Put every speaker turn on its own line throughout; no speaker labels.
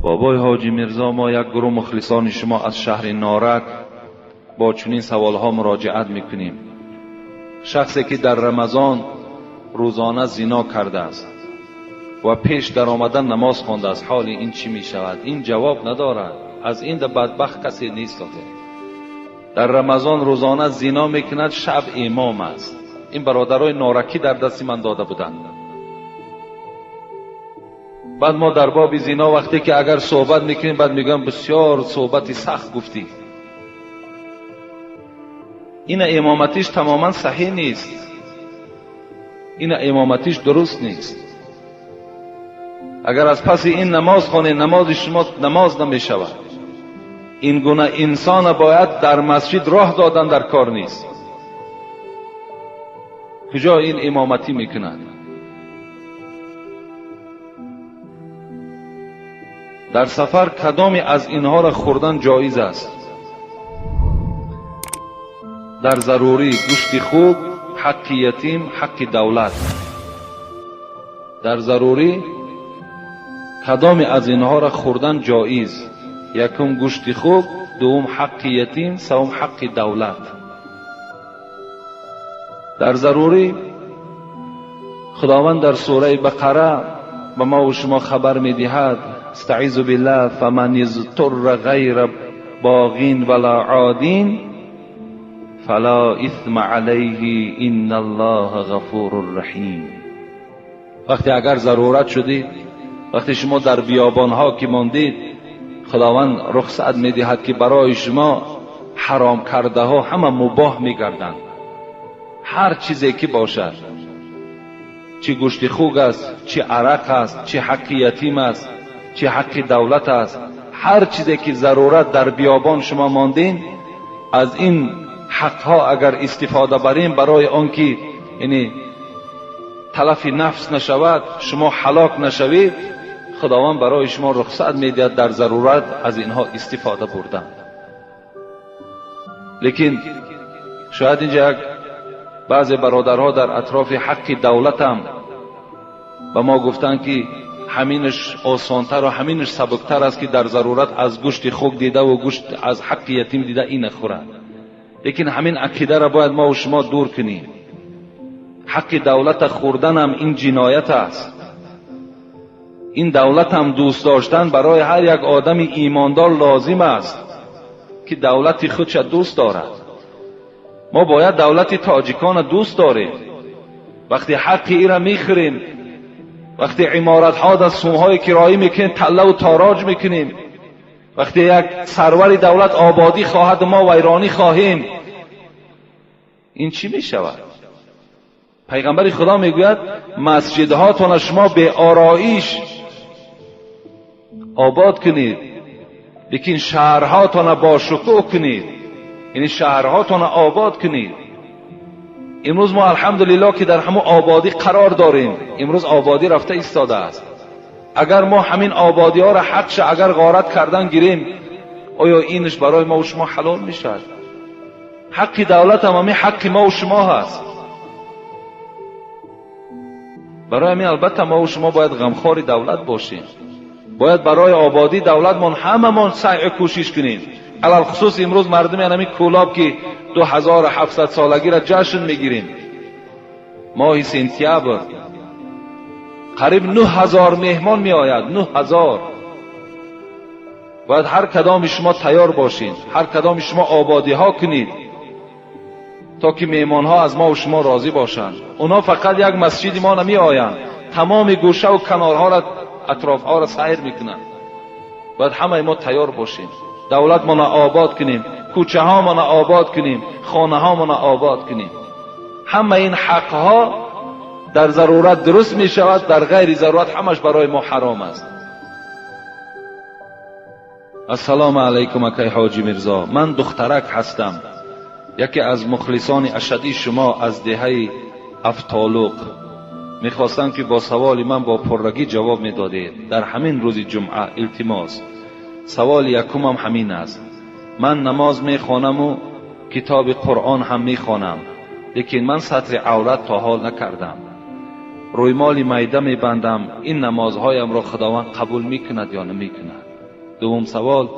بابای حاجی میرزا، ما یک گروه مخلصان شما از شهر نارک با چنین سوالها مراجعت میکنیم. شخصی که در رمضان روزانه زنا کرده است و پیش در آمدن نماز خوانده است، حال این چی می شود؟ این جواب ندارد. از این بدبخت کسی نیست. در رمضان روزانه زنا میکند، شب امام است. این برادرای نارکی در دست من داده بودند. بعد ما در باب زنا وقتی که اگر صحبت میکنیم، بعد میگم بسیار صحبتی سخت گفتی. این امامتیش تماما صحیح نیست. این امامتیش درست نیست. اگر از پس این نماز خونه، نماز شما نماز نمیشود. این گونه انسان باید در مسجد راه دادن در کار نیست. کجا این امامتی میکنند؟ در سفر کدامی از اینها را خوردن جایز است؟ در ضروری گوشت خوب، حق یتیم، حق دولت. در ضروری کدامی از اینها را خوردن جایز؟ یکم گوشت خوب، دوم حق یتیم، سوم حق دولت. در ضروری خداوند در سوره بقره به ما و شما خبر میدهد: استعیذ بالله فمن اضطر غیر باغین ولا عادین فلا اثم علیه ان الله غفور رحیم. وقتی اگر ضرورت شدید، وقتی شما در بیابانها که ماندید، خداوند رخصت میدهد که برای شما حرام کرده ها همه مباح میگردند. هر چیزی که باشد، چه گوشت خوک است، چه عرق است، چه حق یتیم است، چه حق دولت است، هر چیزی که ضرورت در بیابان شما ماندین، از این حقها اگر استفاده بریم برای آنکه یعنی تلف نفس نشود، شما هلاک نشوید، خداوند برای شما رخصت میدهد در ضرورت از اینها استفاده بردن. لیکن شاید اینجا بعضی برادرها در اطراف حق دولت هم به ما گفتن که همینش آسانتر و همینش سبکتر است که در ضرورت از گوشت خوک دیده و گوشت از حق یتیم دیده این خورد. لیکن همین عقیده را باید ما و شما دور کنیم. حق دولت خوردن هم این جنایت است. این دولت هم دوست داشتن برای هر یک آدم ایماندار لازم است که دولت خودش دوست دارد. ما باید دولت تاجیکان دوست داریم. وقتی حق ای را میخوریم، وقتی عمارت ها در سومهای کرایی میکنیم، تله و تاراج میکنیم، وقتی یک سرور دولت آبادی خواهد ما ویرانی خواهیم، این چی میشود؟ پیغمبر خدا میگوید مسجدهاتون شما به آرایش آباد کنید، لیکن شهرهاتون با شکوه کنید. یعنی شهرهاتون آباد کنید. امروز ما الحمدلله که در همون آبادی قرار داریم. امروز آبادی رفته ایستاده است. اگر ما همین آبادی ها را حقش اگر غارت کردن گیریم، آیا اینش برای ما و شما حلال میشد؟ حق دولت هم همین حق ما و شما هست. برای همین البته ما و شما باید غمخوار دولت باشیم. باید برای آبادی دولتمون هممون سعی کوشش کنیم. علال خصوص امروز مردم یعنی کولاب که 2700 سالگی را جشن میگیریم. ماه سپتامبر قریب 9000 مهمان می آید. 9000. باید هر کدام شما تیار باشین، هر کدام شما آبادی ها کنید تا که مهمان ها از ما و شما راضی باشند. اونا فقط یک مسجد ما نمی آیند، تمام گوشه و کنارها را اطراف ها را سیر میکنند. باید همه ما تیار باشیم. دولت ما آباد کنیم، کوچه ها ما آباد کنیم، خانه ها ما آباد کنیم. همه این حق ها در ضرورت درست می شود، در غیر ضرورت همش برای ما حرام است. السلام علیکم اکای حاجی میرزا، من دخترک هستم، یکی از مخلصان اشدی شما از دهه افتالوق. میخواستم که با سوال من با پررگی جواب میدادید در همین روز جمعه. التماس سوال یکمم همین است: من نماز میخوانم و کتاب قرآن هم میخوانم، لیکن من سطر عورت تا حال نکردم. روی مال میده میبندم. این نمازهایم را خداوند قبول میکند یا نمیکند؟ دوم سوال،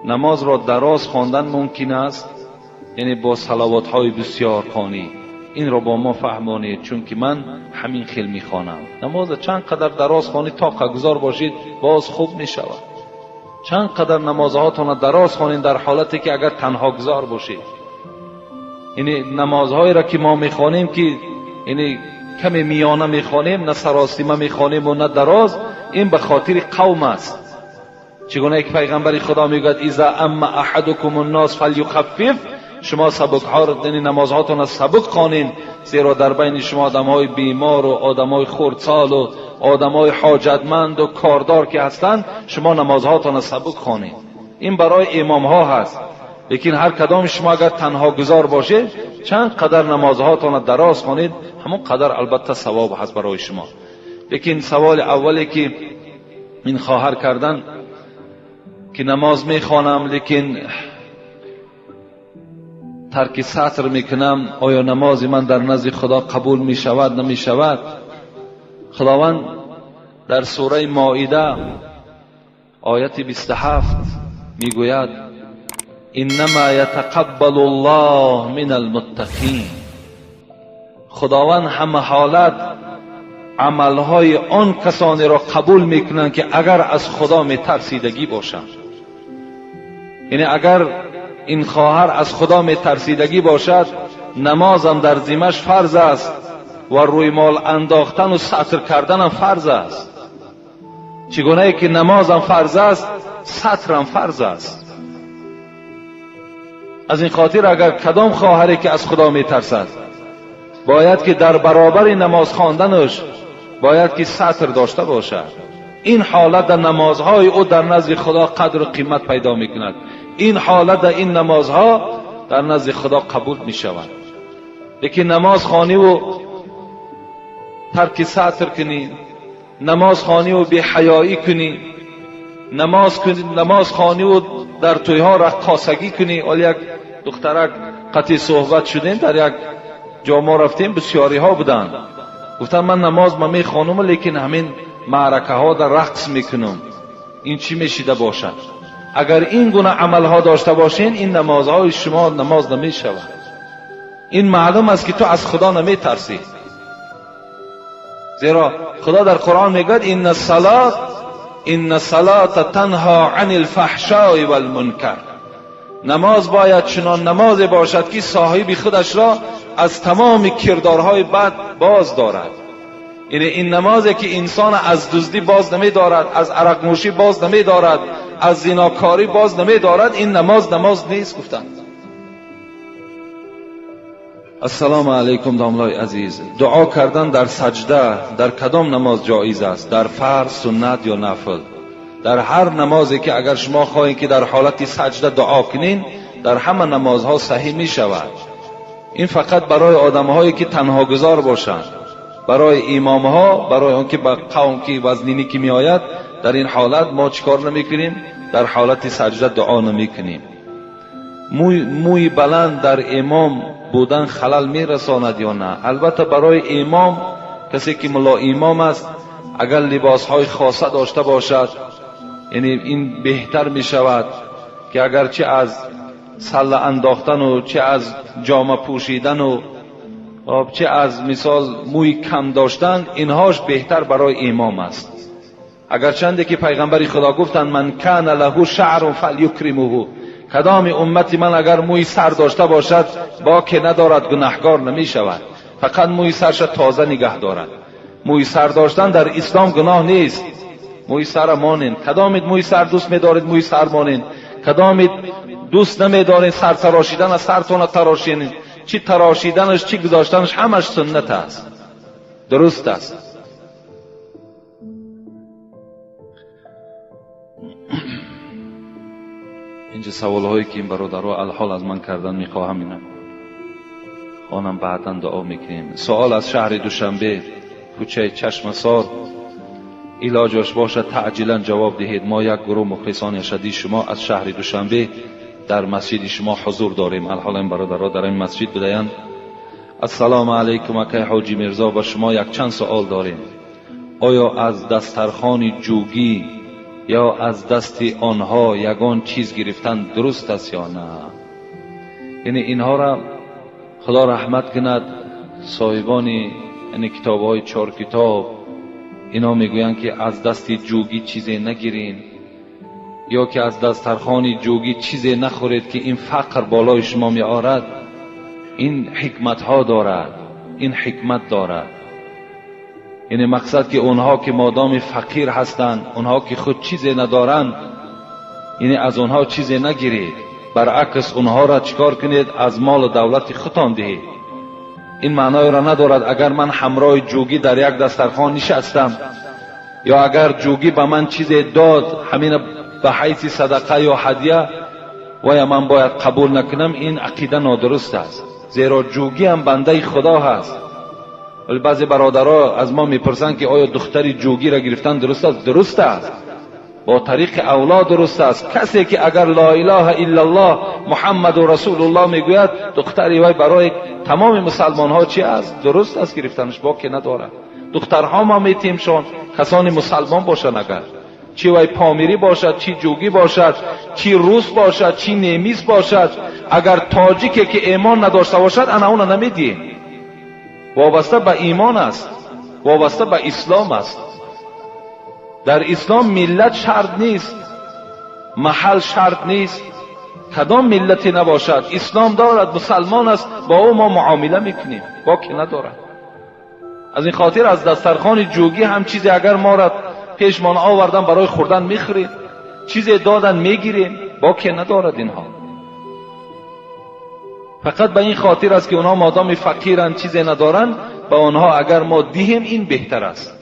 نماز را دراز خواندن ممکن است؟ یعنی با صلوات های بسیار خوانی. این را با ما فهمانید، چون که من همین خیل میخوانم. نماز چند قدر دراز خوانید تا گذار باشید باز خوب میشود. چند قدر نمازهاتون دراز خوانید در حالتی که اگر تنها گذار باشید. یعنی نمازهایی را که ما میخوانیم که یعنی کمی میانه میخوانیم، نه سراسیمه میخوانیم و نه دراز، این به خاطر قوم است. چگونه که پیغمبر خدا میگوید اذا اما احدکم الناس فلیخفف، شما سبک ها یعنی نمازهاتون سبک خوانین، زیرا در بین شما آدمهای بیمار و آدمهای خردسال و آدمهای حاجتمند و کاردار که هستند، شما نمازهاتون سبک خوانین. این برای امام ها هست. لیکن هر کدام شما اگر تنها گذار باشه، چند قدر نمازهاتون دراز خوانید، همون قدر البته ثواب هست برای شما. لیکن سوال اولی که این خواهر کردن که نماز میخوانم لیکن ترک سطر میکنم، آیا نماز من در نزد خدا قبول میشود نمیشود؟ خداوند در سوره مائده آیت 27 میگوید انما یتقبل الله من المتقین. خداوند همه حالت عملهای آن کسانی را قبول میکنند که اگر از خدا میترسیدگی باشند. یعنی اگر این خواهر از خدا میترسیدگی باشد، نمازم در ذمه‌اش فرض است و روی مال انداختن و سطر کردن هم فرض است. چگونه که نمازم فرض است، سطرم فرض است. از این خاطر اگر کدام خواهری که از خدا میترسد، باید که در برابر نماز خواندنش باید که سطر داشته باشد. این حالت در نمازهای او در نزد خدا قدر و قیمت پیدا میکند. این حالت در این نمازها در نزد خدا قبول میشود. لیکن نماز خوانی و ترک سطر کنی، نماز خوانی و بی حیایی کنی، نماز خوانی و در تویها رقاصگی کنی. ولی یک دخترک قطعی صحبت شدیم، در یک جا ما رفتیم، بسیاری ها بودن، گفتن من نماز ما میخوانم لیکن همین معرکه ها در رقص میکنم. این چی میشیده باشد؟ اگر این گونه عمل ها داشته باشین، این نمازهای شما نماز نمیشود. این معلوم است که تو از خدا نمیترسی. زیرا خدا در قرآن میگوید ان الصلاة تنهی عن الفحشاء والمنکر. نماز باید چنان نمازی باشد که صاحب خودش را از تمام کردارهای بد باز دارد. یعنی این نمازی که انسان از دزدی باز نمی دارد، از عرق نوشی باز نمی دارد، از زناکاری باز نمی دارد، این نماز نیست. گفتن السلام علیکم داملای عزیز، دعا کردن در سجده در کدام نماز جایز است؟ در فرض، سنت یا نفل؟ در هر نمازی که اگر شما خواهید که در حالت سجده دعا کنین، در همه نمازها صحیح می شود. این فقط برای آدمهایی که تنها گذار باشند، برای امامها، برای اون که با قوم که وزنینی که می آید، در این حالت ما چیکار نمی کنیم؟ در حالت سجده دعا نمی کنیم. موی بلند در امام بودن خلل می رساند یا نه؟ البته برای امام، کسی که ملا امام است، اگر لباس های خاصه داشته باشد، یعنی این بهتر می شود که اگر چه از سله انداختن و چه از جامه پوشیدن و چه از مثال موی کم داشتن، اینهاش بهتر برای امام است. اگرچنده که پیغمبر خدا گفتند من کان له شعر فلیکرمه، کدام امتی من اگر موی سر داشته باشد با که ندارد گناهگار نمی شود، فقط موی سرش تازه نگه دارد. موی سر داشتن در اسلام گناه نیست. موی سر مانین. کدامید موی سر دوست می دارید موی سر مانین، کدامید دوست نمی دارید سر تراشیدن از سرتون تراشین. چی تراشیدنش چی گذاشتنش همش سنت است، درست است. اینجا سوال هایی که این برادرها الحال از من کردن میخواهم اینا خانم بعدا دعا میکنیم. سوال از شهر دوشنبه، کوچه چشمسار، علاجش باشد تعجیلا جواب دهید. ما یک گروه مخلصان شدید شما از شهر دوشنبه در مسجد شما حضور داریم. الحال این برادرها در این مسجد بدهند. السلام علیکم اکای حاجی مرزا، و شما یک چند سوال داریم. آیا از دسترخوان جوگی یا از دست آنها یگان چیز گرفتن درست است یا نه؟ یعنی اینها را خدا رحمت کند صاحبان یعنی کتاب‌های 4 کتاب اینا میگویند که از دست جوگی چیزی نگیرین، یا که از دسترخوان جوگی چیزی نخورید که این فقر بالای شما می آرد. این حکمت ها دارد، این حکمت دارد. یعنی مقصد که اونها که مادام فقیر هستند، اونها که خود چیزی ندارند، یعنی از اونها چیزی نگیرید، برعکس اونها را چیکار کنید؟ از مال و دولت خودتان دهید. این معنای را ندارد اگر من همراه جوگی در یک دسترخوان نشستم یا اگر جوگی به من چیزی داد همین به حیث صدقه یا هدیه و یا من باید قبول نکنم، این عقیده نادرست است. زیرا جوگی هم بنده خدا هست. ولی بعضی برادرها از ما میپرسند که آیا دختری جوگی را گرفتن درست است؟ درست است، با طریق اولاد درست است. کسی که اگر لا اله الا الله محمد و رسول الله میگوید، دختری وی برای تمام مسلمان ها چی است؟ درست است گرفتنش، باکی ندارد. دخترها ما میتیمشون کسانی مسلمان باشند، اگر چی وی پامیری باشد، چی جوگی باشد، چی روس باشد، چی نیمیز باشد، اگر تاجیکی که ایمان نداشته باشد انا اون نمیدیم. وابسته به ایمان است، وابسته به اسلام است. در اسلام ملت شرط نیست، محل شرط نیست، کدام ملتی نباشد اسلام دارد، مسلمان است، با او ما معامله میکنیم، باکی ندارد. از این خاطر از دسترخوان جوگی هم چیزی اگر ما را پیشمان آوردن برای خوردن میخوریم، چیزی دادن میگیریم، باکی ندارد. اینها فقط به این خاطر است که اونها مادام فقیرن چیزی ندارن، به اونها اگر ما دهیم این بهتر است.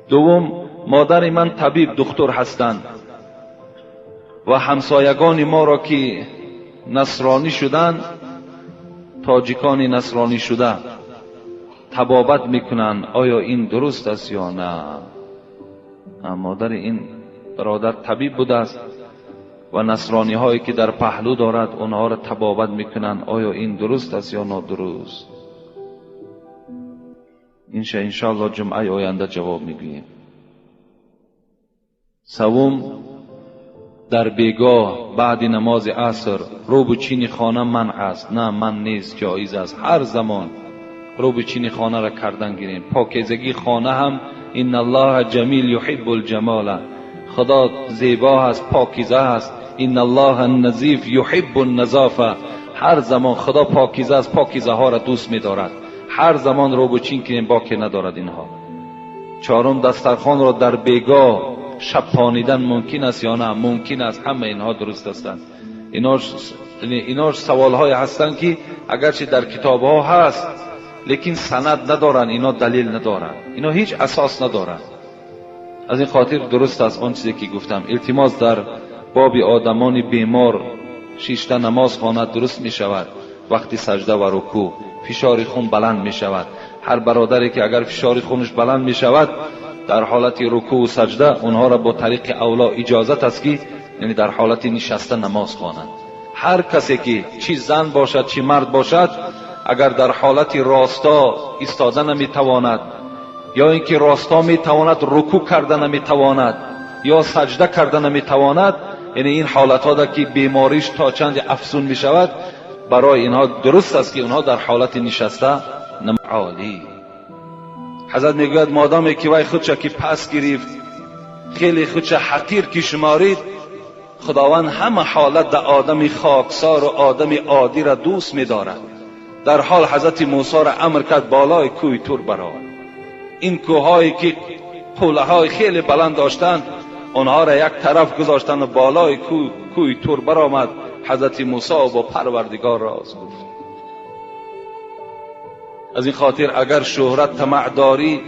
دوم، مادر من طبیب دکتر هستند و همسایگان ما را که نصرانی شدند، تاجیکان نصرانی شده، طبابت میکنن. آیا این درست است یا نه؟ مادر این برادر طبیب بوده است و نصرانی هایی که در پهلو دارد اونها را طبابت میکنن. آیا این درست است یا نادرست؟ انشاءالله جمعه آینده جواب میگوییم. سوم، در بیگاه بعد نماز عصر رو به چین خانه منع است. نه، من نیست، جایز است. هر زمان رو به چین خانه را کردن گیریم. پاکیزگی خانه هم ان الله جمیل یحب الجمال، خدا زیبا است، پاکیزه است. ان الله النظیف یحب النظافه، هر زمان خدا پاکیزه است، پاکیزه ها را دوست می‌دارد. هر زمان رو به چین کنیم، باکی ندارد اینها. چهارم، دسترخوان را در بیگاه شب پانیدن ممکن است یا نه؟ ممکن است. همه اینها درست هستند. اینا سوال های هستند که اگرچه در کتاب ها هست لیکن سند ندارن، اینا دلیل ندارن، اینا هیچ اساس ندارن. از این خاطر درست است آن چیزی که گفتم. التماس در باب آدمان بیمار 6 نماز خواند درست می شود. وقتی سجده و رکوع فشار خون بلند می شود. هر برادری که اگر فشار خونش بلند می شود در حالت رکوع و سجده، اونها را با طریق اولا اجازت است که یعنی در حالت نشسته نماز خوانند. هر کسی که چی زن باشد چی مرد باشد، اگر در حالت راستا ایستاده نمیتواند، یا اینکه راستا میتواند رکوع کرده نمیتواند، یا سجده کرده نمیتواند، یعنی این حالت ها که بیماریش تا چند افزون میشود، برای اینها درست است که اونها در حالت نشسته عالی. حضرت میگوید مادامی که وی خودش که پس گرفت، خیلی خودش حقیر که شمارید، خداوند همه حالت در آدم خاکسار و آدم عادی را دوست می‌دارد. در حال حضرت موسی را امر کرد بالای کوه تور برآورد. این کوه‌هایی که قله‌های خیلی بلند داشتند، آنها را یک طرف گذاشتند و بالای کوه تور برآمد. حضرت موسی با پروردگار راز گفت. از این خاطر اگر شهرت طمع داری،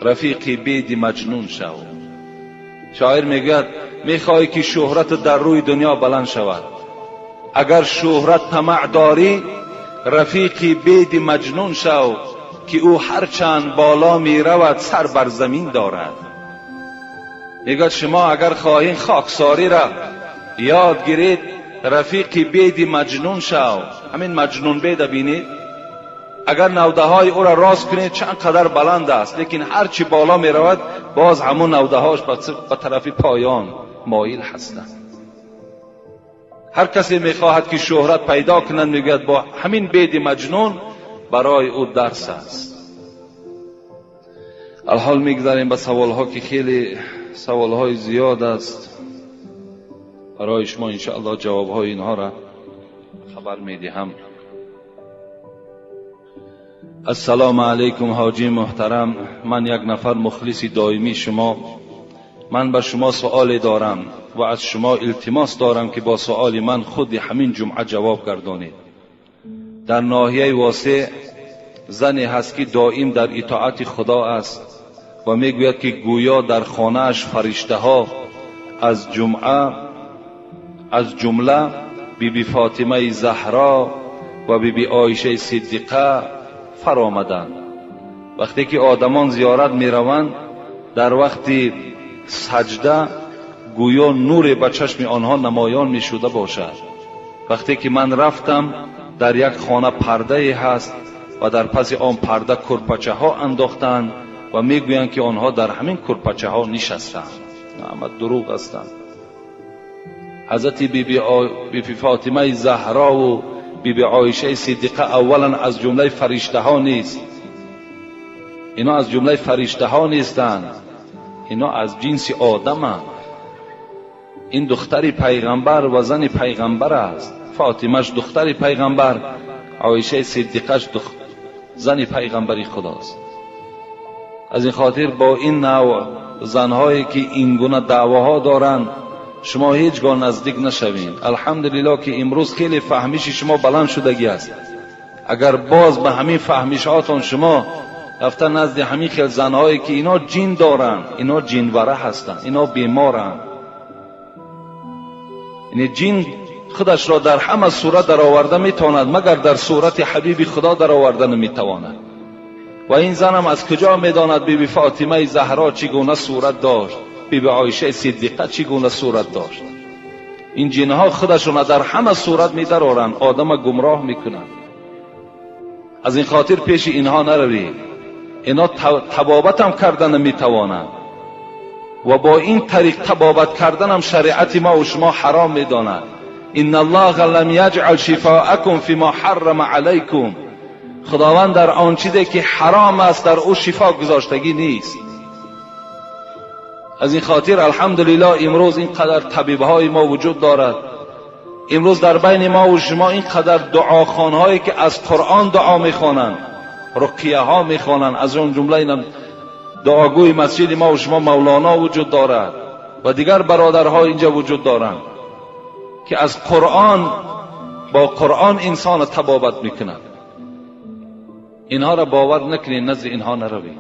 رفیقی بید مجنون شو. شاعر میگوید میخوای که شهرت در روی دنیا بلند شود، اگر شهرت طمع داری، رفیقی بید مجنون شو، که او هرچند بالا می رود سر بر زمین دارد. میگوید شما اگر خواهید خاکساری را یاد گیرید، رفیقی بید مجنون شو. همین مجنون بید بینید، اگر نوده های او را راست کنید چند قدر بلند است، لیکن هر چی بالا می رود باز همون نوده هاش به طرف پایان مایل هستند. هر کسی می خواهد که شهرت پیدا کنند میگوید با همین بید مجنون برای او درس است. الحال میگذاریم به سوال ها که خیلی سوال های زیاد است. برای شما انشاءالله جواب های اینها را خبر میدهم. السلام علیکم حاجی محترم، من یک نفر مخلص دائمی شما. من به شما سوالی دارم و از شما التماس دارم که با سوال من خود همین جمعه جواب گردانید. در ناحیه واسع زنی هست که دائم در اطاعت خدا است و میگوید که گویا در خانه‌اش فرشته ها از جمله بیبی فاطمه زهرا و بیبی عایشه صدیقه فرآمدند. وقتی که آدمان زیارت می روند در وقت سجده گویا نور به چشم آنها نمایان می شده باشد. وقتی که من رفتم در یک خانه پرده هست و در پس آن پرده کرپچه ها انداختند و می گویند که آنها در همین کرپچه ها نشستند. اما دروغ هستند. حضرت بیبی فاطمه زهرا و بیبی عایشه صدیقه اولا از جمله فرشته ها نیست. اینا از جمله فرشته ها نیستند، اینا از جنس آدمند. این دختر پیغمبر و زن پیغمبر است. فاطمهش دختر پیغمبر، عایشه صدیقهش زن پیغمبری خداست. از این خاطر با این نوع زنهایی که این گونه دعواها دارند شما هیچگاه نزدیک نشوین. الحمدلله که امروز خیلی فهمیش شما بلند شدگی است. اگر باز به همین فهمیشاتون شما رفتن نزد همین خیل زنهایی که اینا جن دارن، اینا جنوره هستن، اینا بیمارن، یعنی جن خودش را در همه صورت در آورده میتواند مگر در صورت حبیب خدا در آورده نمیتواند. و این زنم از کجا میداند بیبی فاطمه زهرا چگونه صورت داشت، بیبی عایشه صدیقه چگونه صورت داشت؟ این جنها خودشون در همه صورت میدرارند، آدم گمراه میکنند. از این خاطر پیش اینها نروید. اینا تبابت هم کردن نمیتوانند و با این طریق تبابت کردن هم شریعت ما و شما حرام میداند. ان الله لم یجعل شفاءکم فيما حرم علیکم. خداوند در آن چیزی که حرام است در او شفا گذاشتگی نیست. از این خاطر الحمدلله امروز اینقدر طبیب‌های ما وجود دارد. امروز در بین ما و شما اینقدر دعاخوان‌هایی که از قرآن دعا می‌خوانند، رقیه ها می‌خوانند. از اون جمله این دعاگوی مسجد ما و شما مولانا وجود دارد و دیگر برادرها اینجا وجود دارند که از قرآن با قرآن انسان تبابت می‌کند. اینها را باور نکنید، نزد اینها نروید،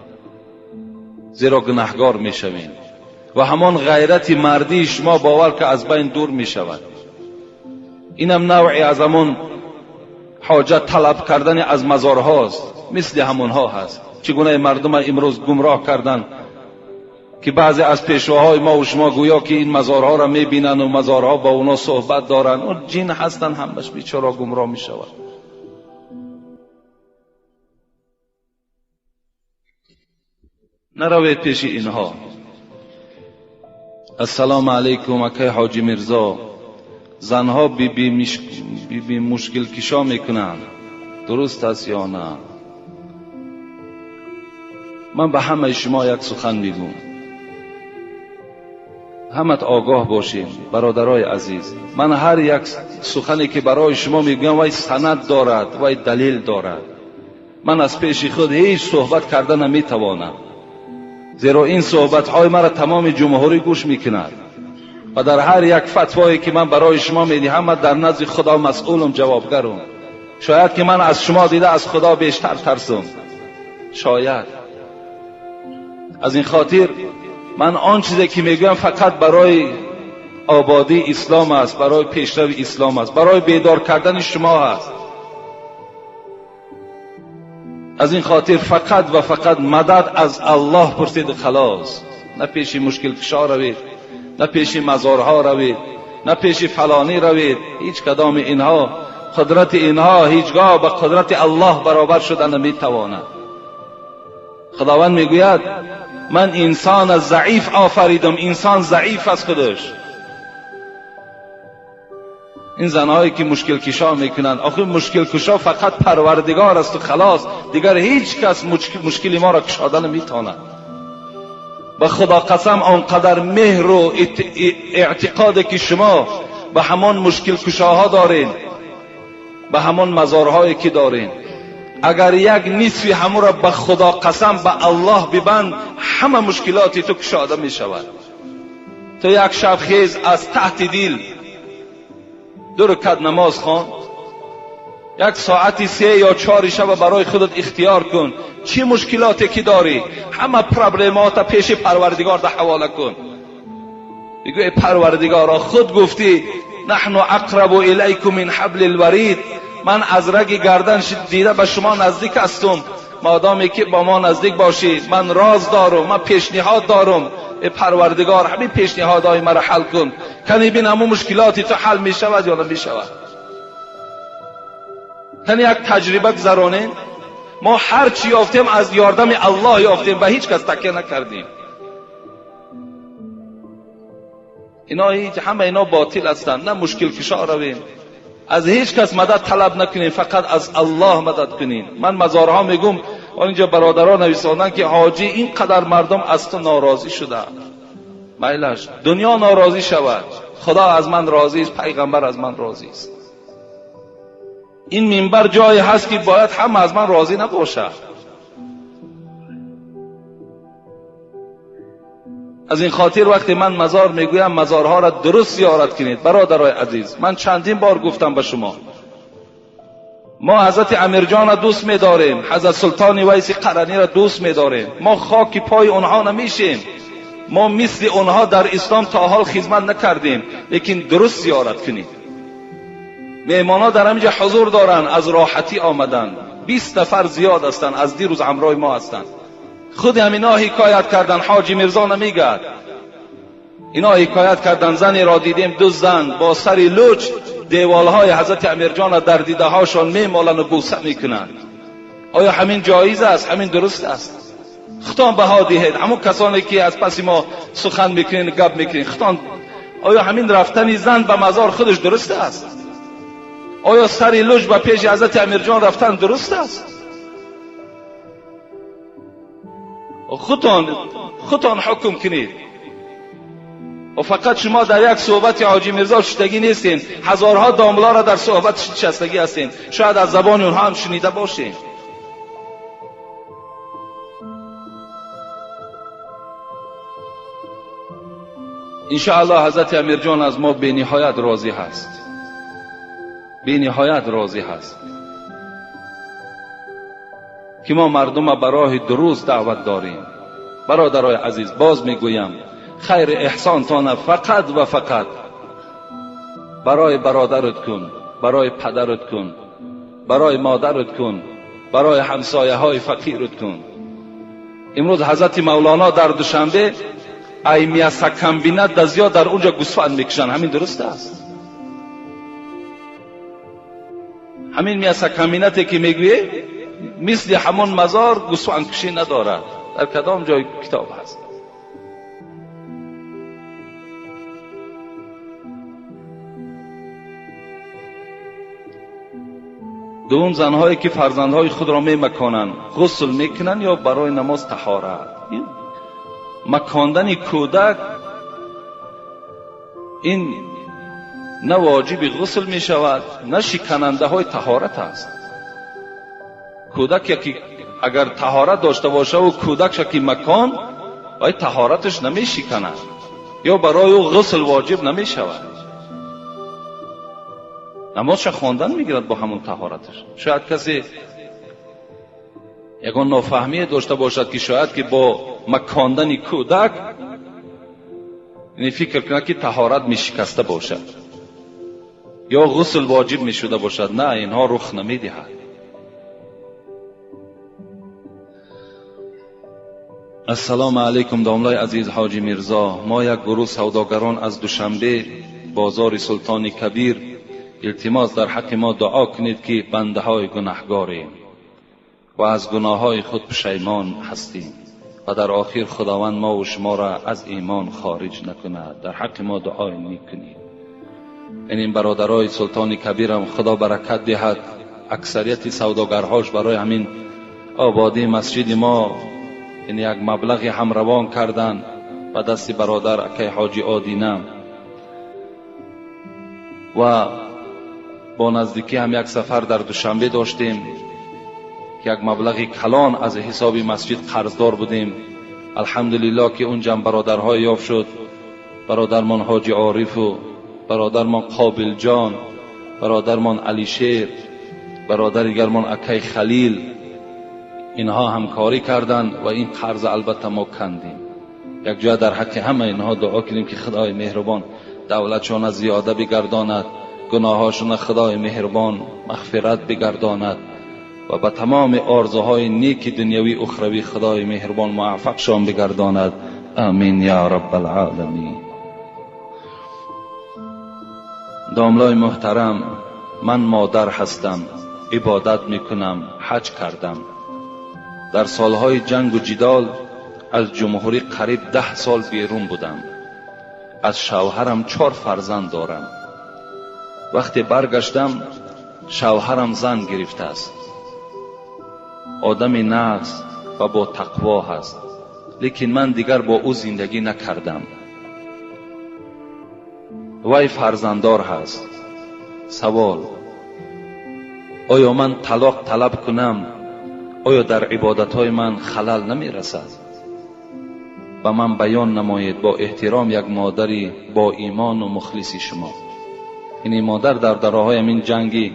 زیرا گناهگار می‌شوید و همان غیرت مردی شما باور که از بین دور می‌شود. اینم نوعی از همون حاجت طلب کردن از مزارهاست، مثل همونها هست. چگونه مردم امروز گمراه کردن که بعضی از پیشواهای ما و شما گویا که این مزارها را میبینن و مزارها با اونا صحبت دارن، اون جن هستن، همش بیچاره گمراه میشود. نروید پیش اینها. السلام علیکم اکای حاجی مرزا، زنها بی مشکل کشا میکنند، درست است یا نه؟ من به همه شما یک سخن میگم، همت آگاه باشیم برادرای عزیز. من هر یک سخنی که برای شما میگم وای سند دارد، وای دلیل دارد. من از پیش خود هیچ صحبت کردن نمیتوانم، زیرا این صحبت های مرا تمام جمهوری گوش میکند و در هر یک فتوایی که من برای شما میدهم من در نزد خدا مسئولم، جوابگرم. شاید که من از شما دیده از خدا بیشتر ترسم، شاید. از این خاطر من آن چیزی که میگم فقط برای آبادی اسلام است، برای پیشرو اسلام است، برای بیدار کردن شما است. از این خاطر فقط و فقط مدد از الله پرسید خلاص. نه پیش مشکل کشا روید، نه پیش مزارها روید، نه پیش فلانی روید. هیچ کدام اینها قدرت اینها هیچگاه به قدرت الله برابر شدن نمیتواند. خداوند میگوید من انسان از ضعیف آفریدم. انسان ضعیف از خودش. این زنهایی که مشکل کشا میکنند، آخه مشکل کشا فقط پروردگار است و خلاص، دیگر هیچ کس مشکل ما را کشاده نمیتواند. به خدا قسم آنقدر مهر و اعتقاد که شما به همان مشکل کشاها دارین، به همان مزارهایی که دارین، اگر یک نصفی همون را به خدا قسم به الله ببند، همه مشکلاتی تو کشاده می شود. تو یک شب خیز از تحت دل 2 رکعت نماز خوان، 1 ساعتی 3 یا 4 شب برای خودت اختیار کن. چی مشکلاتی که داری همه پرابلمات پیش پروردگار ده حواله کن. بگو ای پروردگارا، خود گفتی نحن اقرب الیکم من حبل الورید، من از رگ گردن دیده به شما نزدیک هستم. مادامی که با ما نزدیک باشی، من راز دارم، من پیشنهاد دارم. ای پروردگار همین پیشنهادهای مرا حل کن. کنی بین همون مشکلاتی تو حل می شود یا نمی شود. کنی یک تجربه گذرانیم. ما هر چی یافتیم از یاردم الله یافتیم، به هیچ کس تکیه نکردیم. همه اینا باطل هستند. نه مشکل کشا رویم، از هیچ کس مدد طلب نکنین، فقط از الله مدد کنین. من مزارها میگم، اینجا برادران نویساندن که حاجی اینقدر مردم از تو ناراضی شده. میلش دنیا ناراضی شود، خدا از من راضی است، پیغمبر از من راضی است. این منبر جایی هست که باید هم از من راضی نباشه. از این خاطر وقتی من مزار میگویم، مزارها را درست زیارت کنید. برادرای عزیز، من چندین بار گفتم به شما، ما حضرت امیرجان را دوست می‌داریم، حضرت سلطان ویس قرنی را دوست می‌داریم. ما خاک پای اونها نمیشیم. ما مثل اونها در اسلام تا حال خدمت نکردیم، لیکن درست زیارت کنید. مهمانا در همینجا حضور دارن، از راحتی آمدن. 20 نفر زیاد هستن، از دیروز همراه ما هستن. خود همینا حکایت کردن، حاجی میرزا نمیگه. اینا حکایت کردن زنی را دیدیم، 2 زن با سری لوچ دیوالهای حضرت امیرجان را در دیده هاشان میمالن و بوسه میکنند. آیا همین جایز است؟ همین درست است؟ خطان بها دهید. همون کسانی که از پس ما سخن میکنین، گپ میکنین، خطان آیا همین رفتن زن به مزار خودش درست است؟ آیا سری لوچ به پیش حضرت امیرجان رفتن درست است؟ خودتان حکم کنید. و فقط شما در یک صحبت حاجی میرزا شدگی نیستین، هزارها داملا را در صحبت شستگی هستین. شاید از زبان اونها هم شنیده باشین. انشاءالله حضرت امیرجان از ما به نهایت راضی هست، به نهایت راضی هست که ما مردم به راه درست دعوت داریم. برادرای عزیز، باز میگویم، خیر احسان تان فقط و فقط برای برادرت کن، برای پدرت کن، برای مادرت کن، برای همسایه های فقیرت کن. امروز حضرت مولانا در دوشنبه ای میاسکم بیند دزیا در اونجا گوسفند میکشن. همین درست است؟ همین میاسکم بینتی که میگویه مثل همون مزار گوسفند کشی ندارد. در کدام جای کتاب هست؟ دوم، زنهایی که فرزندهای خود را میمکانند، غسل میکنند یا برای نماز طهارت. مکاندن کودک این نه واجب غسل می شود، نه شکننده های طهارت است. کودک یکی اگر طهارت داشته باشه و کودک شکی مکان، باید طهارتش نمی شکند یا برای او غسل واجب نمی شود. نمازش خواندن میگیرد با همون طهارتش. شاید کسی یگان نافهمی داشته باشد که شاید که با مکاندن کودک یعنی فکر کنه که طهارت می شکسته باشد یا غسل واجب می شده باشد. نه، اینها رخ نمی دهد. السلام علیکم داملای عزیز حاجی میرزا. ما یک گروه سوداگران از دوشنبه بازار سلطان کبیر التماس در حق ما دعا کنید که بنده های گناهگاریم و از گناه های خود پشیمان هستیم و در آخر خداوند ما و شما را از ایمان خارج نکند. در حق ما دعای نیک کنید. این برادرای سلطان کبیرم خدا برکت دهد، اکثریت سوداگرهاش برای همین آبادی مسجد ما این یک مبلغی هم روان کردن و دست برادر اکی حاجی آدینه و با نزدیکی هم یک سفر در دوشنبه داشتیم که یک مبلغی کلان از حساب مسجد قرضدار بودیم. الحمدلله که اونجا برادرهای یافت شد، برادرمان حاجی عارف و برادرمان قابل جان، برادرمان علی شیر، برادر دیگرمان اکی خلیل، اینها همکاری کردند و این قرض البته ما کندیم. یک جا در حق همه اینها دعا کنیم که خدای مهربان دولتشان زیاده بگرداند، گناهاشون خدای مهربان مغفرت بگرداند و به تمام آرزوهای نیک دنیوی اخروی خدای مهربان موفقشان بگرداند. آمین یا رب العالمین. داملای محترم، من مادر هستم، عبادت میکنم، حج کردم. در سالهای جنگ و جدال از جمهوری قریب 10 سال بیرون بودم. از شوهرم 4 فرزند دارم. وقتی برگشتم شوهرم زن گرفته است. آدم نقص و با تقوا هست، لیکن من دیگر با او زندگی نکردم. وی فرزنددار هست. سوال: آیا من طلاق طلب کنم؟ آیا در عبادتهای من خلل نمی رسد؟ و من بیان نمایید با احترام یک مادری با ایمان و مخلصی شما. این مادر در دراهای این جنگی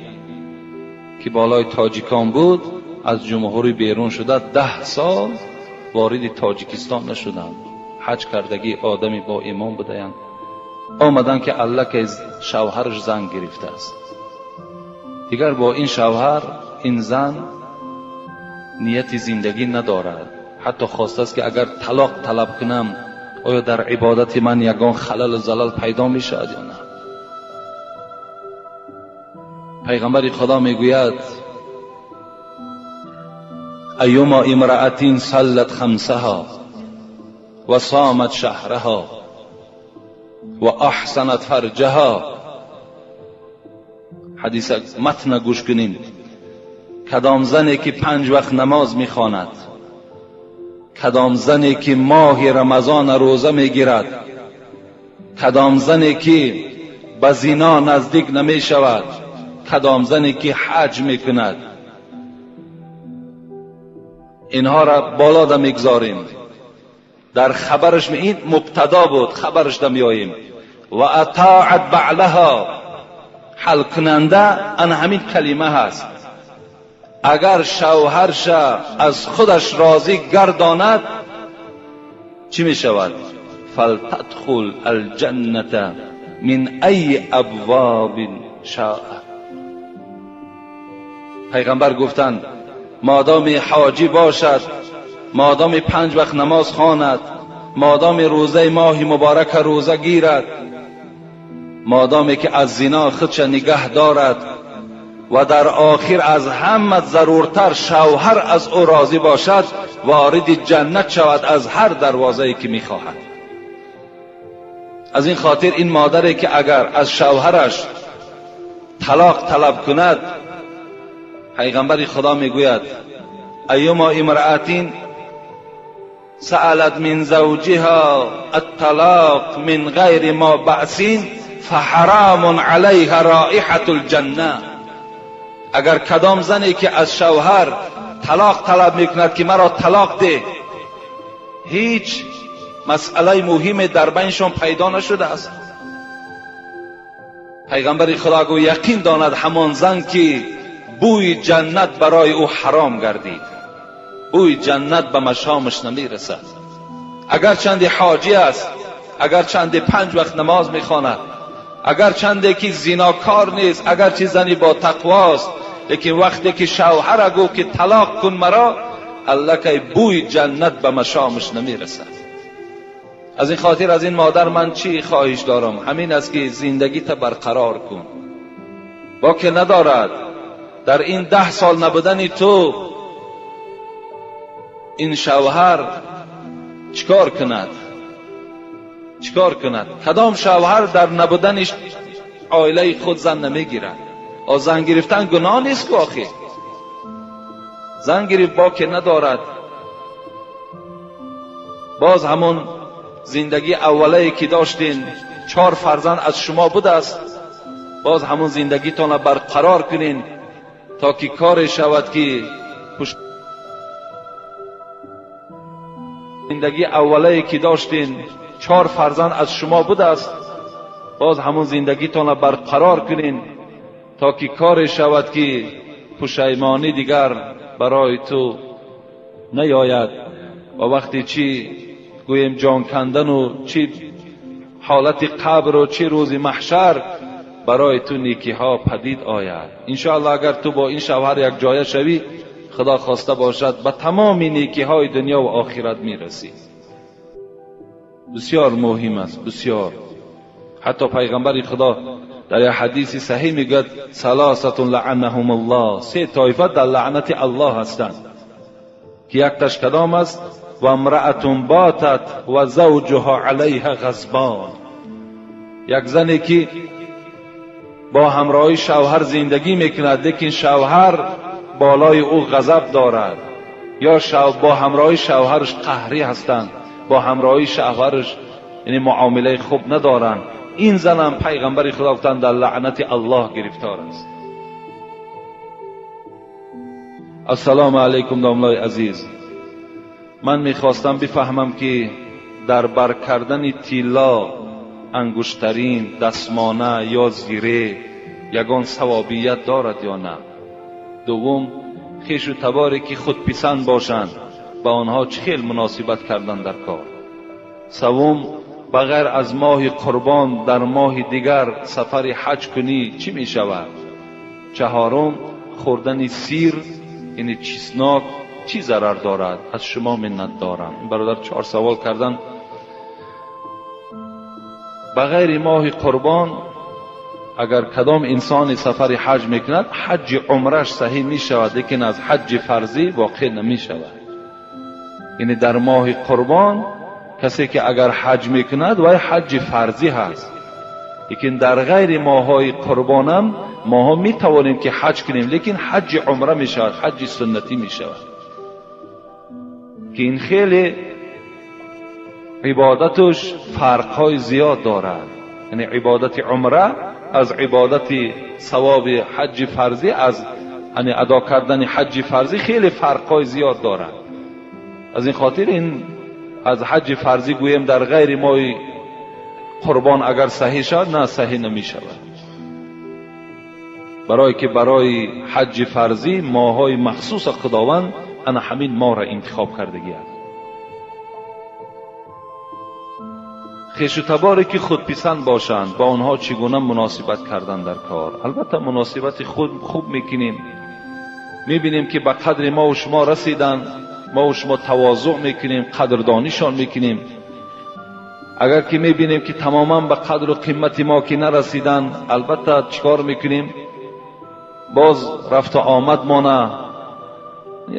که بالای تاجیکان بود از جمهوری بیرون شده 10 سال وارد تاجیکستان نشدند. حج کردگی آدمی با ایمان بودند. آمدن که الله که شوهرش زن گرفته است، دیگر با این شوهر این زن نیت زندگی ندارد. حتی خواسته است که اگر طلاق طلب کنم آیا در عبادت من یگان خلل و زلل پیدا می شود یا نه؟ پیغمبر خدا می گوید: ایما امرأة صلت خمسها و صامت شهرها و احسنت فرجها. حدیث متن گوش کنین. کدام زنی که 5 وقت نماز میخواند، کدام زنی که ماه رمضان روزه میگیرد، کدام زنی که به زنا نزدیک نمی شود، کدام زنی که حج میکند، اینها را بالا دا میگذاریم. در خبرش این مبتدا بود، خبرش دا میاییم. و اطاعت بعلها، حل کننده ان همین کلمه هست. اگر شوهرش از خودش راضی گرداند چی می شود؟ فلتدخل الجنة من ای ابواب شاء. پیغمبر گفتند مادام حاجی باشد، مادام 5 وقت نماز خواند، مادام روزه ماه مبارک روزه گیرد، مادامی که از زنا خودش نگه دارد و در آخر از همه ضرورتر شوهر از او راضی باشد، وارد جنت شود از هر دروازه‌ای که می‌خواهد. از این خاطر این مادری که اگر از شوهرش طلاق طلب کند، پیغمبر خدا میگوید: ایما امرأة سألت من زوجها الطلاق من غیر ما بأس فحرام علیها رائحة الجنه. اگر کدام زنی که از شوهر طلاق طلب میکند که مرا طلاق ده، هیچ مسئله مهمی در بینشان پیدا نشده است، پیغمبر خدا گو یقین داند همان زن که بوی جنت برای او حرام گردید، بوی جنت به مشامش نمی رسد. اگر چند حاجی است، اگر چند 5 وقت نماز میخواند، اگر چندی که زناکار نیست، اگر چه زنی با تقواست، لیکن وقتی که شوهر گو که طلاق کن مرا، الله که بوی جنت به مشامش نمی رسد. از این خاطر از این مادر من چی خواهش دارم؟ همین است که زندگی تا برقرار کن. باکی ندارد. در این 10 سال نبودن تو این شوهر چیکار کند؟ کدام شوهر در نبودنش عائله خود زن نمیگیرد؟ زن گرفتن گناه نیست که آخه زن گرفت باکی ندارد. باز همون زندگی اوله که داشتین 4 فرزند از شما بود است، باز همون زندگیتان را برقرار کنین تا که کار شود که زندگی اوله که داشتین 4 فرزند از شما بود است، باز همون زندگیتان را برقرار کنین تا که کار شود که پشیمانی دیگر برای تو نیاید و وقتی چی گویم جان کندن و چی حالت قبر و چی روز محشر برای تو نیکی ها پدید آید. انشاءالله اگر تو با این شوهر یک جایه شوی، خدا خواسته باشد به تمام نیکی های دنیا و آخرت میرسی. بسیار مهم است، بسیار. حتی پیغمبر خدا در یک حدیث صحیح میگه ثلاثه لعنهم الله، 3 طایفه در لعنت الله هستند که یک تاش کدام است؟ و امرأة باتت و زوجها علیها غضبان، یک زنی که با همراهی شوهر زندگی میکند لیکن شوهر بالای او غضب دارد، یا با همراهی شوهرش قهری هستند، با همراهی شوهرش یعنی معامله خوب ندارند، این زنم پیغمبر خدا گفتند در لعنت الله گرفتار است. السلام علیکم داملای عزیز. من میخواستم بفهمم که در بر کردن طلا، انگشترین، دستمانه یا زیره یگان ثوابیت دارد یا نه؟ دوم، خویش و تباری که خود پسند باشند با آنها چه خیل مناسبت کردن در کار. سوم، بغیر از ماه قربان در ماه دیگر سفر حج کنی چی می شود؟ چهارم، خوردن سیر یعنی چیزناک چی ضرر دارد؟ از شما منت دارم. این برادر 4 سوال کردن. بغیر ماه قربان اگر کدام انسان سفر حج میکند، حج عمرش صحیح می شود لیکن از حج فرضی واقع نمی شود. یعنی در ماه قربان کسی که اگر حج میکند و حج فرضی هست، لیکن در غیر ماهای قربانم ماها می توانیم که حج کنیم لیکن حج عمره می شود، حج سنتی می شود که این خیلی عبادتش فرقهای زیاد دارد. یعنی عبادت عمره از عبادت ثواب حج فرضی، از یعنی ادا کردن حج فرضی خیلی فرقهای زیاد دارد. از این خاطر این از حج فرضی گویم در غیر ماه قربان اگر صحیح شد، نه صحیح نمی شود، برای که برای حج فرضی ماهای مخصوص خداوند انا همین ماه را انتخاب کردگی است. خویش و تباری که خود پسند باشند با آنها چگونه مناسبت کردن در کار؟ البته مناسبت خود خوب میکنیم، میبینیم که به قدر ما و شما رسیدن، ما و شما تواضع میکنیم، قدردانیشان میکنیم. اگر که میبینیم که تماما به قدر و قیمت ما که نرسیدن، البته چیکار میکنیم؟ باز رفت و آمد ما نه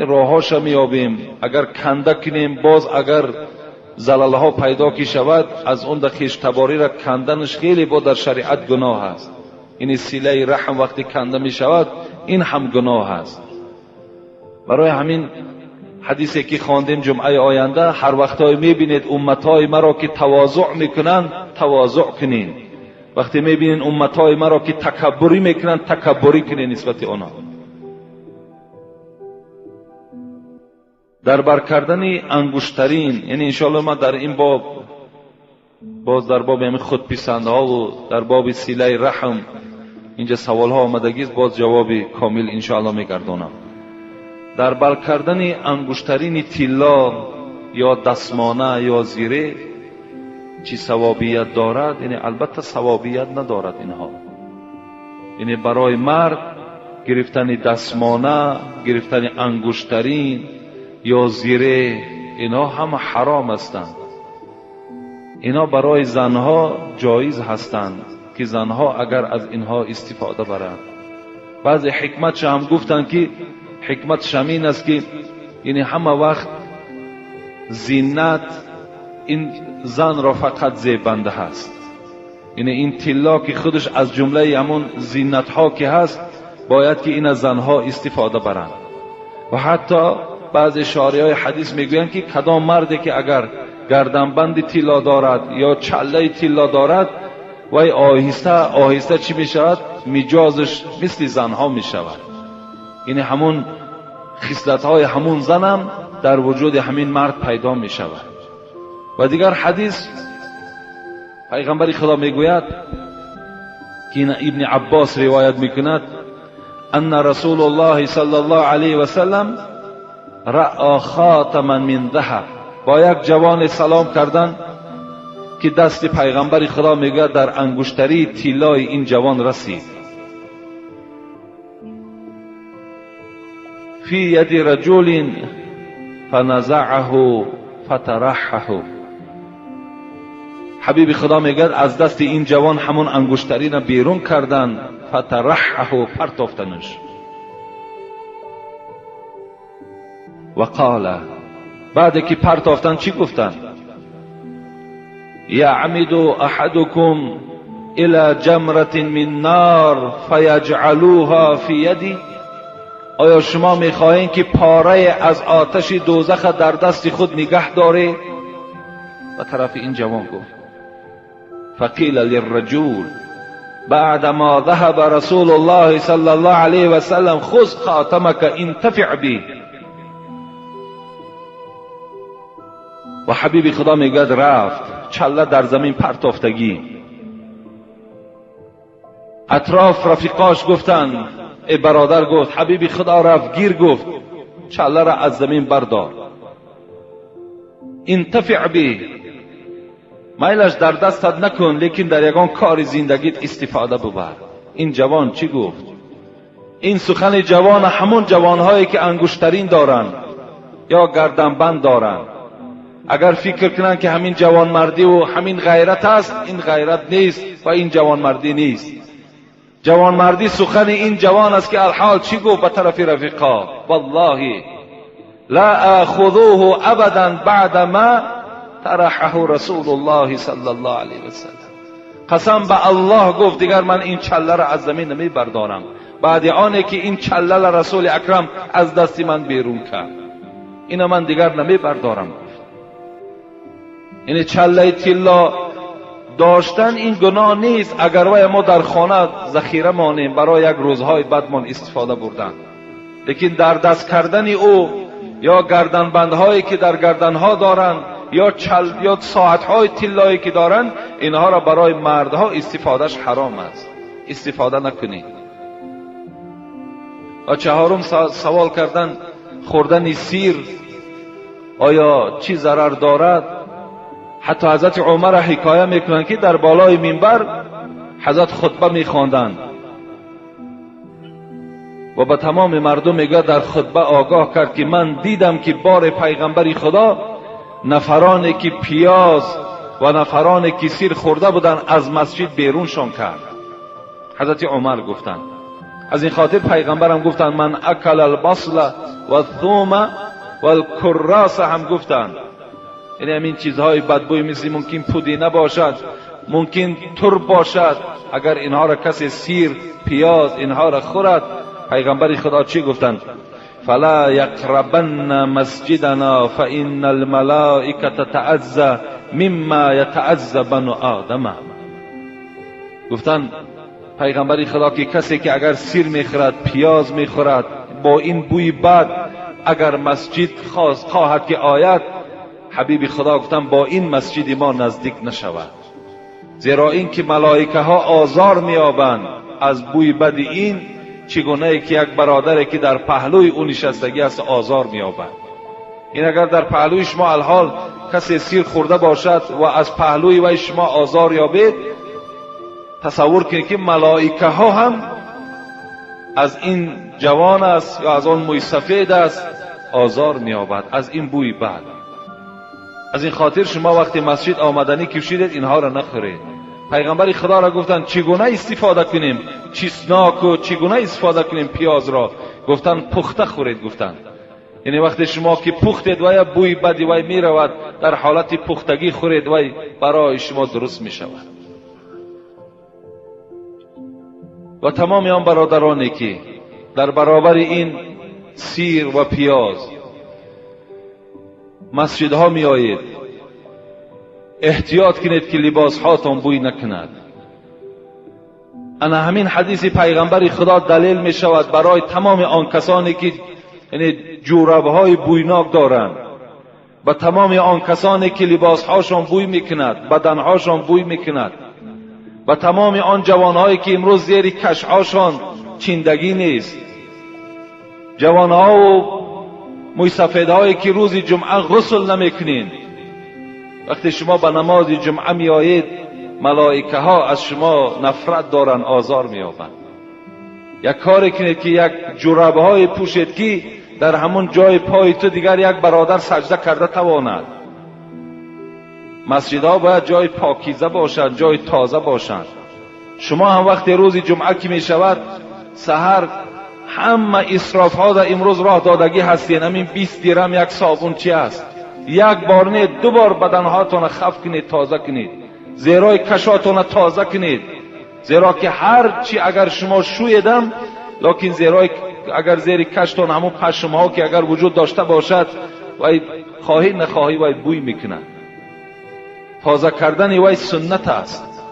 راهاش میابیم. اگر کنده کنیم، باز اگر زلالها پیدا کی شود، از اون خویش تباری را کندنش خیلی با در شریعت گناه است. این صله رحم وقتی کنده می شود این هم گناه است. برای همین حدیثی که خواندیم جمعه آینده، هر وقتای میبینید امتهای مرا که تواضع میکنند تواضع کنین، وقتی میبینید امتهای مرا که تکبری میکنند تکبری کنین نسبت آنها. در بر کردن انگشترین، یعنی انشاءالله ما در این باب باز در باب همین خودپسندها و در باب صله رحم اینجا سوال ها آمدگی، باز جواب کامل انشاءالله میگردانم. در بر کردن انگشترین طلا یا دستمانه یا زیره چی ثوابیت دارد؟ یعنی البته ثوابیت ندارد اینها. یعنی برای مرد گرفتن دستمانه، گرفتن انگشترین یا زیره اینا هم حرام هستند. اینا برای زنها جایز هستند که زنها اگر از اینها استفاده برند. بعضی حکمتش هم گفتن که حکمتش همین است که یعنی همه وقت زینت این زن را فقط زیبنده هست، یعنی این طلا که خودش از جمله همون زینت ها که هست باید که این از زنها استفاده برند. و حتی بعض شارعای حدیث میگویند که کدام مردی که اگر گردنبند طلا دارد یا چله طلا دارد و آهسته آهسته چی میشود؟ مجازش مثل زنها میشود، یعنی همون خصلت های همون زنم در وجود همین مرد پیدا میشود. و دیگر حدیث پیغمبر خدا میگوید که ابن عباس روایت میکند ان رسول الله صلی الله علیه و سلم رأى خاتما من ذهب. با یک جوان سلام کردن که دست پیغمبر خدا میگه در انگشتری طلای این جوان رسید. فی ید رجل فنزعه فترحه. حبیب خدا میگه از دست این جوان همون انگشتری را بیرون کردن، فترحه، پرتافتنش. و قال، بعد که پرتافتن چی گفتن؟ یعمد احدکم الى جمرة من نار فیجعلوها فی یدی. آیا شما میخواهید که پاره از آتش دوزخ در دست خود نگه داره؟ و طرف این جوان گفت فقیل للرجل بعدما ذهب رسول الله صلی الله علیه و سلم خذ خاتمك انتفع به. و حبیب خدا میگه رفت، چله در زمین پرتافتگی. اطراف رفیقاش گفتن، ای برادر گفت حبیب خدا رفت گیر، گفت چله را از زمین بردار، انتفع به، میلش در دستت نکن لیکن در یگان کار زندگیت استفاده ببر. این جوان چی گفت؟ این سخن جوان همون جوانهایی که انگشترین دارن یا گردنبند دارن. اگر فکر کنن که همین جوان مردی و همین غیرت است، این غیرت نیست و این جوان مردی نیست. جوان مردی سخن این جوان است که الحال چی گفت به طرف رفیقا؟ والله لا اخذوه ابدا بعد ما طرحه رسول الله صلی الله علیه و سلم. قسم به الله گفت دیگر من این چله را از زمین نمی بردارم بعد آنه که این چله را رسول اکرم از دست من بیرون کرد، اینا من دیگر نمی بردارم. یعنی چله طلا داشتن این گناه نیست اگر وای ما در خانه ذخیره مانیم برای یک روزهای بعد من استفاده بردن، لیکن در دست کردن او یا گردنبندهایی که در گردنها دارن یا ساعتهای طلایی که دارن، اینها را برای مردها استفادهش حرام است، استفاده نکنید. و چهارم سوال کردن خوردن سیر آیا چی ضرر دارد؟ حتی حضرت عمر حکایه میکنند که در بالای منبر حضرت خطبه میخواندند و به تمام مردم میگه در خطبه آگاه کرد که من دیدم که بار پیغمبری خدا نفرانی که پیاز و نفرانی که سیر خورده بودن از مسجد بیرونشان کرد. حضرت عمر گفتند از این خاطر پیغمبرم گفتند من اکل البصل و الثوم و الکراس هم گفتند، یعنی همین چیزهای بدبوی مثل ممکن پودینه باشد، ممکن ترب باشد، اگر اینها را کسی سیر پیاز اینها را خورد، پیغمبر خدا چی گفتند؟ فلا یقربن مسجدنا فإن الملائکه تتعزى مما یتعزى بنو آدم. گفتند پیغمبر خدا که کسی که اگر سیر میخورد پیاز میخورد با این بوی بد اگر مسجد خواهد که آید، حبیب خدا گفتن با این مسجد ما نزدیک نشود، زیرا این که ملائکه ها آزار میابند از بوی بد این، چگونه که یک برادری که در پهلوی او نشستگی است آزار میابند. این اگر در پهلوی شما الحال کسی سیر خورده باشد و از پهلوی و شما آزار یابید، تصور کنید که ملائکه ها هم از این جوان است یا از آن موی سفید است آزار میابد از این بوی بد. از این خاطر شما وقتی مسجد آمدنی کشیدید اینها را نخورید. پیغمبر خدا را گفتن چگونه استفاده کنیم چیسناک و چگونه استفاده کنیم پیاز را؟ گفتن پخته خورید. گفتن یعنی وقتی شما که پختید و یا بوی بدی وای می رود، در حالت پختگی خورید وای برای شما درست می شود. و تمام آن برادرانی که در برابر این سیر و پیاز مسجدها می آیید، احتیاط کنید که لباس هاتون بوی نکند. انا همین حدیث پیغمبر خدا دلیل می شود برای تمام آن کسانی که یعنی جوراب های بویناک دارند، و تمام آن کسانی که لباس هاشون بوی میکند، بدن هاشون بوی میکند، و تمام آن جوان هایی که امروز زیر کش هاشون چیندگی نیست، جوان ها و موی سفید هایی که روز جمعه غسل نمیکنین. وقتی شما به نماز جمعه می آیید، ملائکه ها از شما نفرت دارن، آزار می یابند. یک کاری کنید که یک جورابه های پوشید که در همون جای پای تو دیگر یک برادر سجده کرده تواند. مسجدها باید جای پاکیزه باشند، جای تازه باشند. شما هم وقتی روز جمعه که می شود سحر همه اسراف ها در امروز راه دادگی هستین. همین 20 درم یک صابون چی است؟ یک بار نه 2 بار بدن هاتون خف کنید، تازه کنید، زیرای کشاتون تازه کنید. زیرا که هر چی اگر شما شویدم، لکن زیرای اگر زیر کشتون همون پشم ها که اگر وجود داشته باشد وای خواهی نخواهی وای بوی میکنه. تازه کردن وای سنت است.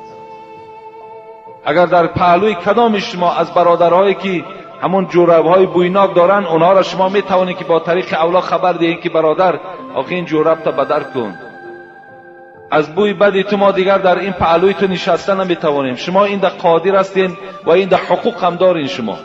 اگر در پهلوی کدام شما از برادرهایی که همون جوراب های بویناک دارن، اونها را شما میتوانید که با طریق اولا خبر دهید که برادر آخه این جوراب تا بدر کن، از بوی بدی تو ما دیگر در این پهلوی تو نشسته نمیتوانیم. شما این در قادر هستین و این در حقوق هم دارین. شما